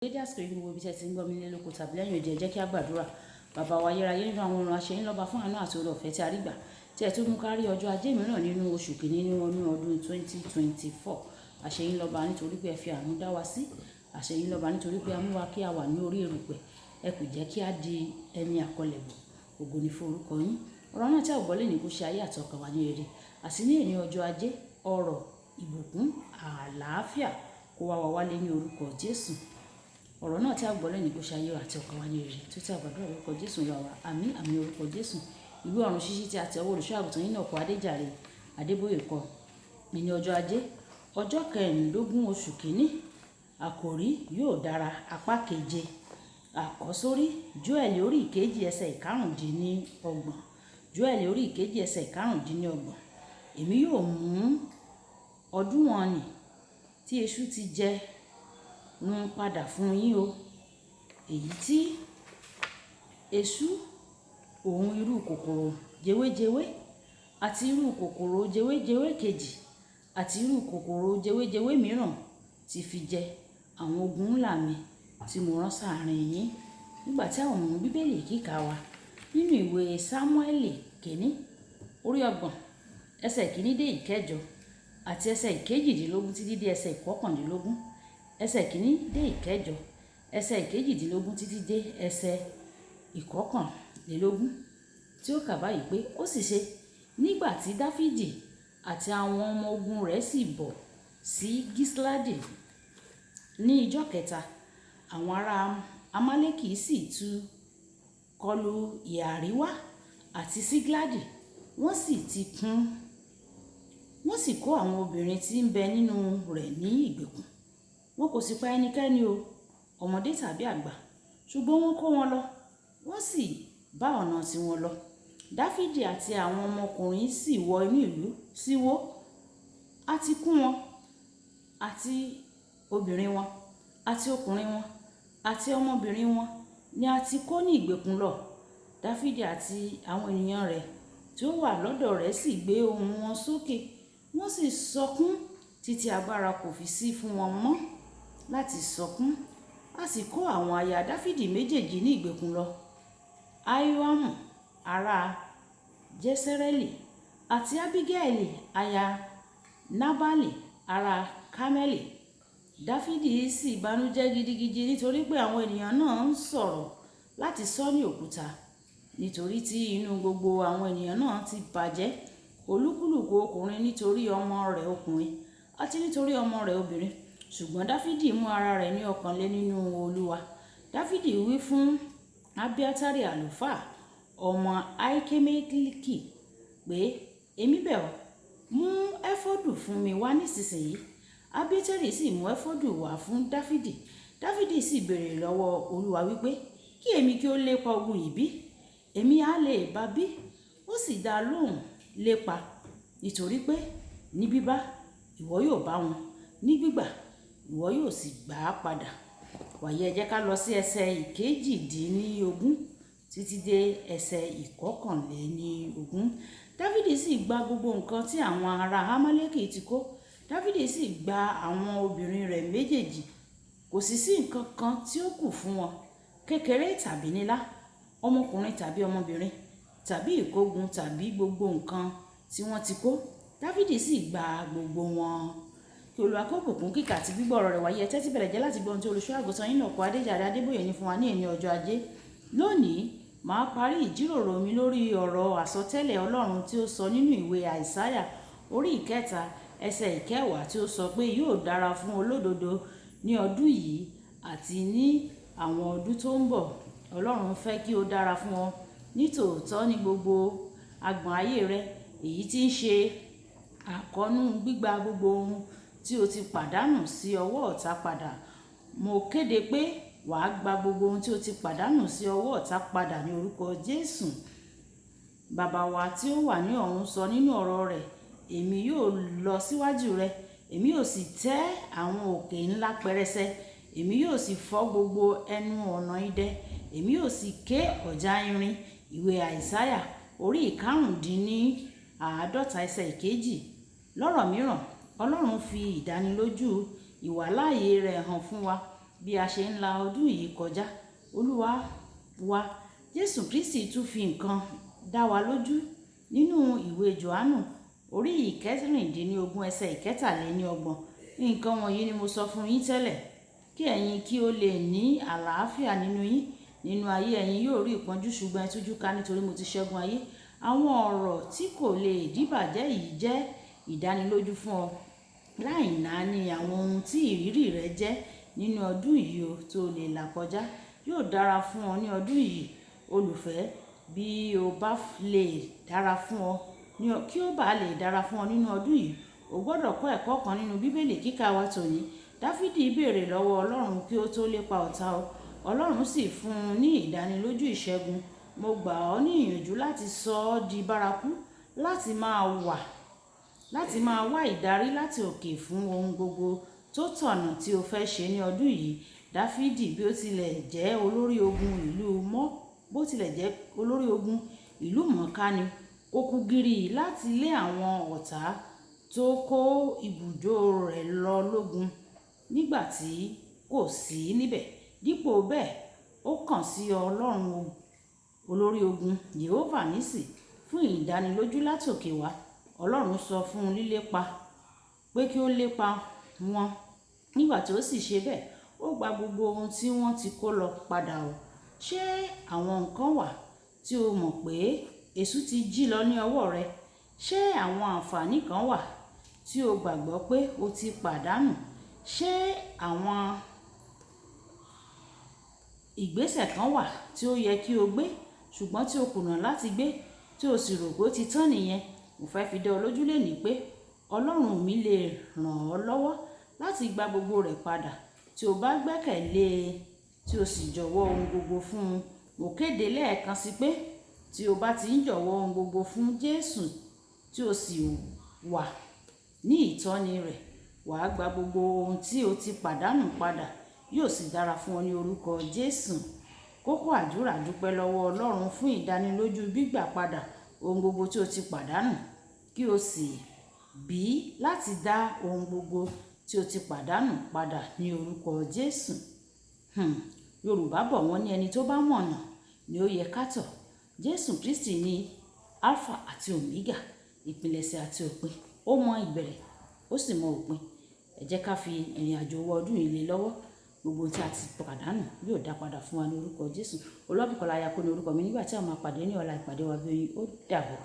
Dédé àsìkò yìí gbogbo ibi tẹ́ ti ń gbọ́ mi nílé lóko tàbí lẹ́yìn odi ẹ jẹ́ kí a gbàdúrà. Bàbá wa ayérayé nínú àwọn ọ̀run àṣeyín lọ́ba fún àánú àti oore ọ̀fẹ́ tí a rí gbà tí ẹ tún mú kárí ọjọ́ ajé mìíràn nínú oṣù kìíní nínú ọdún 2024. Àṣeyín lọ́ba nítorí pé ẹ fi àánú dá wa sí. Àṣeyín lọ́ba nítorí pé a mú wa kí a wà ní orí erùpẹ̀. Ẹ kò jẹ́ kí a di ẹni àkọlẹ̀bọ̀. Ògo ni fún orúkọ yín. Ọ̀rọ̀ náà tí a gbọ́ lónìí kó ṣe ayé àti ọkàn wa ní rere. Àsì ní èní ọjọ́ ajé, ọrọ̀, ìbùkún, àlàáfíà kó wá wa wálé ní orúkọ Jésù. Ọ̀rọ̀ náà tí a gbọ́ lónìí kó ṣe ayé àti ọkàn wa ní rere. Tó tí a gbàdúrà orúkọ Jésù lọ wa. Àmín àmín orúkọ Jésù. Ìwé ọ̀run ṣíṣí tí a tẹ ọwọ́ olùṣọ́ àgùntàn Enoch Adeboye kọ ní ọjọ́ ajé ọjọ́ 15 oṣù kìíní. Àkòrí yóò dára apá keje. Àkọ́sórí Jóẹ́lì orí ìkejì ẹsẹ̀ ìkarùndínlọ́gbọ̀n. Jóẹ́lì orí ìkejì ẹsẹ̀ ìkarùndínlọ́gbọ̀n. Èmi yóò mú ọdún wọn nì tí eṣú ti jẹ run padà fún yín o. Èyí tí eṣú òun irú kòkòrò jewéjewé àti irú kòkòrò jewéjewé kejì àti irú kòkòrò jewéjewé mìíràn ti fi jẹ àwọn ogun ńlá mi tí mo rán sáàrin yín. Nígbà tí àwọn ọmọ bíbélì kíkà wa nínú ìwé Sámúẹ́lì kìíní orí 30 ẹsẹ̀ kìíní dé ìkẹjọ àti ẹsẹ̀ ìkejìdínlógún títí dé ẹsẹ̀ ìkọkàndínlógún, ẹsẹ̀ kìíní dé ìkẹjọ, ẹsẹ̀ ìkejìdínlógún títí dé ẹsẹ̀ ìkọkànlélógún, tí ó kà báyìí pé ó sì ṣe nígbà tí Dáfídì àti àwọn ọmọ ogun rẹ̀ sì bọ̀ sí Gísíládì ní ijọ́ kẹta, àwọn ará Amálẹ́kì sì tún kọlu ìhà àríwá àti Sígíládì. Wọ́n sì kó àwọn obìnrin tí ń bẹ nínú rẹ̀ ní ìgbèkùn. Wọn kò sì pa ẹnikẹ́ni o, ọmọdé tàbí àgbà, ṣùgbọ́n wọ́n kó wọn lọ, wọ́n sì bá ọ̀nà tiwọn lọ. Dáfídì àti àwọn ọmọkùnrin sì wọ inú ìlú sí wó. A ti kú wọn àti obìnrin wọn àti ọkùnrin wọn àti ọmọbìnrin wọn ni a ti kó ní ìgbèkùn lọ. Dáfídì àti àwọn ènìyàn rẹ̀ tí ó wà lọ́dọ̀ rẹ̀ sì gbé ohùn wọn sókè, wọ́n sì sọkún títí agbára kò fi sí fún wọn mọ́ láti sọkún. A sì kó àwọn aya Dáfídì méjèèjì ní ìgbèkùn lọ, Ahinoamu ará Jesreeli àti Abigaili aya Nabali ará Karmeli. Dáfídì sì bànújẹ́ gidigidi nítorí pé àwọn ènìyàn náà ń sọ̀rọ̀ láti sọ ní òkúta, nítorí tí inú gbogbo àwọn ènìyàn náà ti bàjẹ́, olúkúlùkù ọkùnrin nítorí ọmọ rẹ̀ ọkùnrin àti nítorí ọmọ rẹ̀ obìnrin. Ṣùgbọ́n Dáfídì mú ara rẹ̀ ní ọkàn le nínú Olúwa. Dáfídì wí fún Abiatari àlùfáà ọmọ Ahimeleki pé, èmi bẹ̀ ọ́, mú éfọ́dù fún mi wá nísinsìnyí. Abiatari sì mú éfọ́dù wá fún Dáfídì. Dáfídì sì béèrè lọ́wọ́ Olúwa wípé, kí èmi kí ó lépa ogun yìí bí? Èmi á lè bá bí? Ó sì dá lóhùn, lépa, nítorí pé ní bíbá ìwọ yóò bá wọn, ní gbígbà ìwọ yóò sì gbà á padà. Wàyí ẹ jẹ́ ká lọ sí ẹsẹ̀ ìkejìdínlógún títí dé ẹsẹ̀ ìkọkànlélógún. Dáfídì sì gba gbogbo nǹkan tí àwọn ará Amálẹ́kì ti kó. Dáfídì sì gba àwọn obìnrin rẹ̀ méjèèjì. Kò sì sí nǹkan kan tí ó kù fún wọn, kékeré tàbí ńlá, ọmọkùnrin tàbí ọmọbìnrin, tàbí ìkógun tàbí gbogbo nǹkan tí wọ́n ti kó. Dáfídì sì gba gbogbo wọn. Kí Olúwa kó bùkún kíkà àti gbígbọ́ ọ̀rọ̀ rẹ̀. Wáyé ẹ tẹ́tí bẹ̀rẹ̀ jẹ́ láti gbọ́ ohun tí olùṣọ́ àgùntàn Enoch Adeboye ní fún wa ní èní ọjọ́ ajé. Lónìí, màá parí ìjíròrò mi lórí ọ̀rọ̀ àsọtẹ́lẹ̀ Ọlọ́run tí ó sọ nínú ìwé Àìsáyà orí 3 ẹsẹ̀ 10 tí ó sọ pé yóò dára fún olódodo ní ọdún yìí àti ní àwọn ọdún tó ń bọ̀. Ọlọ́run fẹ́ kí ó dára fún ọ nítòótọ́ ní gbogbo agbọ̀n ayé rẹ, èyí tí ń ṣe àkóónú gbígba gbogbo ohun tí o ti pàdánù sí ọwọ́ ọ̀tá padà. Mo kéde pé wàá gba gbogbo ohun tí o ti pàdánù sí ọwọ́ ọ̀tá padà ní orúkọ Jésù. Bàbá wa tí ó wà ní ọ̀run sọ nínú ọ̀rọ̀ rẹ̀, èmi yóò lọ síwájú rẹ, èmi yóò sì tẹ́ àwọn òkè ńlá pẹrẹsẹ, èmi yóò sì fọ́ gbogbo ẹnu ọ̀nà idẹ, èmi yóò sì ké ọ̀já irin. Ìwé Àìsáyà orí 55 ẹsẹ̀ 1. Lọ́rọ̀ mìíràn, Ọlọ́run fi ìdánilójú ìwàláàyè rẹ̀ hàn fún wa bí a ṣe ń la ọdún yìí kọjá. Olúwa wa Jésù Kristi tún fi nǹkan dá wa lójú nínú ìwé Jòhánù orí ìkẹrìndínlógún ẹsẹ̀ ìkẹtàléníọgbọ̀n. Nǹkan wọ̀nyí ni mo sọ fún yín tẹ́lẹ̀, kí ẹ̀yin kí ó lè ní àlàáfíà nínú yín. Nínú ayé ẹ̀yin yóò rí ìpọ́njú, ṣùgbọ́n ẹ tújú ká, nítorí mo ti ṣẹ́gun ayé. Àwọn ọ̀rọ̀ tí kò lè díbàjẹ́ yìí jẹ́ ìdánilójú fún ọ, láì náání àwọn ohun tí ìrírí rẹ jẹ́ nínú ọdún yìí o tó lè là kọjá. Yóò dára fún ọ ní ọdún yìí, olùfẹ́, bí ó bá lè dára fún ọ kí ó bá lè dára fún ọ nínú ọdún yìí. O gbọ́dọ̀ kọ́ ẹ̀kọ́ kan nínú Bíbélì kíkà wa tòní. Dáfídì béèrè lọ́wọ́ Ọlọ́run kí ó tó lépa ọ̀tá o. Ọlọ́run sì fún un ní ìdánilójú ìṣẹ́gun. Mo gbà ọ́ ní ìyànjú láti sọ ọ́ di bárakú, láti máa wá ìdarí láti òkè fún ohun gbogbo tó tọ̀nà tí o fẹ́ ṣe ní ọdún yìí. Dáfídì, bí ó tilẹ̀ jẹ́ olórí ogun ìlú mọ̀ọ́ká ni, ó kú gìrì láti lé àwọn ọ̀tá tó kó ibùdó rẹ̀ lọ lógun nígbà tí kò sí níbẹ̀. Dípò bẹ́ẹ̀, ó kàn sí Ọlọ́run olórí ogun Jèhófà Nísì fún ìdánilójú látòkè wá. Ọlọ́run sọ fún un pé kí ó lépa wọn. Nígbà tí ó sì ṣe bẹ́ẹ̀, ó gba gbogbo ohun tí wọ́n ti kó lọ padà o. Ṣé àwọn nǹkan wà tí o mọ̀ pé èṣù ti jí lọ ní ọwọ́ rẹ? Ṣé àwọn àǹfààní kan wà tí o gbàgbọ́ pé o ti pàdánù? Ṣé àwọn ìgbésẹ̀ kan wà tí ó yẹ kí o gbé ṣùgbọ́n tí o kùnà láti gbé, tí o sì rò pé ó ti tán nìyẹn? Mo fẹ́ fi dá ọ lójú lénìí pé Ọlọ́run mi lè ràn ọ́ lọ́wọ́ láti gba gbogbo rẹ̀ padà tí o bá gbẹ́kẹ̀lé e, tí o sì jọ̀wọ́ ohun gbogbo fún un. Mo kéde lẹ́ẹ̀kan sí pé tí o bá ti ń jọ̀wọ́ ohun gbogbo fún Jésù, tí o sì wà ní ìtọ́ni rẹ̀, wàá gba gbogbo ohun tí o ti pàdánù padà. Yóò sì dára fún ọ ní orúkọ Jésù. Kókó àdúrà: dúpẹ́ lọ́wọ́ Ọlọ́run fún ìdánilójú gbígbà padà ohun gbogbo tí o ti pàdánù, kí o sì bí láti dá ohun gbogbo tí o ti pàdánù padà ní orúkọ Jésù. Yorùbá bọ̀ wọ́n ní ẹni tó bá mọ̀nà ni ó yẹ ká tọ̀. Jésù Kristi ni Alpha àti Omega, ìpilẹ̀ṣẹ̀ àti òpin. Ó mọ ìbẹ̀rẹ̀, ó sì mọ òpin. Ẹ jẹ́ ká fi ìrìn àjò wọ ọdún yìí lé lọ́wọ́. Gbogbo tí a ti pàdánù yóò dá padà fún wa ní orúkọ Jésù. Olúwabùkọ́lá Ayako ní orúkọ mi. Nígbà tí a máa pàdé ní ọ̀la, ìpàdé wa bí oyin. Ó dàbọ̀.